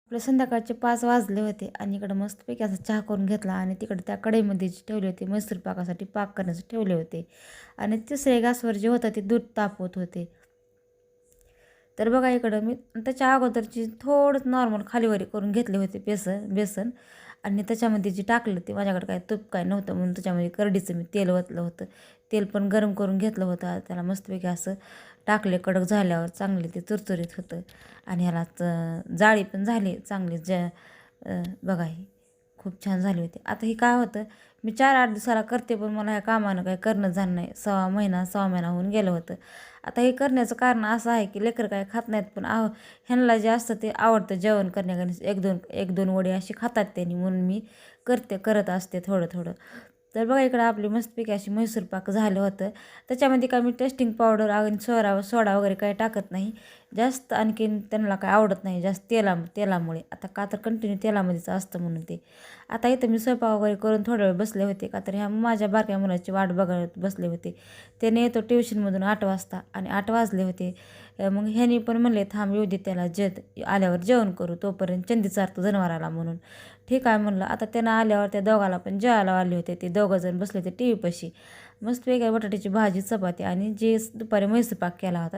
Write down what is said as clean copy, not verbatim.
आपले संध्याकाळचे 5 वाजले होते आणि इकडं मस्तपैकी असा चहा करून घेतला आणि तिकडे त्या कढईमध्ये जे ठेवले होते मैसूर पाकासाठी पाक करण्यासाठी ठेवले होते आणि तिसऱ्या गॅसवर जे होतं ते दूध तापवत होते. तर बघा इकडं मी त्याच्या अगोदरची थोडंच नॉर्मल खालीवरी करून घेतले होते बेसन आणि त्याच्यामध्ये जे टाकलं ते माझ्याकडे काय तूप काय नव्हतं म्हणून त्याच्यामध्ये करडीचं मी तेल ओतलं होतं. तेल पण गरम करून घेतलं होतं. त्याला मस्तपैकी असं टाकले कडक झाल्यावर चांगले ते चुरचुरीत होतं आणि ह्याला जाळी पण झाली चांगली बघा ही खूप छान झाली होती. आता ही काय होतं मी 4-8 दिवसाला करते पण मला ह्या कामानं काही करणं झालं नाही. सव्वा महिना होऊन गेलं होतं. आता हे करण्याचं कारण असं आहे की लेकरं काय खात नाहीत पण ह्यांना जे असतं ते आवडतं जेवण करण्याकडे एक दोन वडी अशी खातात त्यांनी म्हणून मी करत असते थोडं थोडं. तर बघा इकडं आपली मस्तपैकी अशी म्हैसूर पाक झालं होतं. त्याच्यामध्ये काय मी टेस्टिंग पावडर आणि सोडा वगैरे काही टाकत नाही. जास्त आणखीन त्यांना काय आवडत नाही जास्त तेलामुळे. आता का तर कंटिन्यू तेलामध्येच असतं म्हणून ते. आता इथं मी स्वयंपाक वगैरे करून थोडा वेळ बसले होते का तर ह्या माझ्या बारक्या मुलाची वाट बघत बसले होते. त्याने येतो ट्युशनमधून 8 वाजता आणि 8 वाजले होते. मग ह्यानी पण म्हणले थांब येऊ दे त्याला आल्यावर जेवण करू तोपर्यंत चंदी चारतो जनावराला म्हणून. ठीक आहे म्हणलं. आता त्यानं आल्यावर त्या दोघाला पण जेवायला आले होते. ते दोघंजण बसले होते टी व्हीपाशी. मस्त वेगळ्या बटाट्याची भाजी चपाती आणि जे दुपारी म्हैसूर पाक केला होता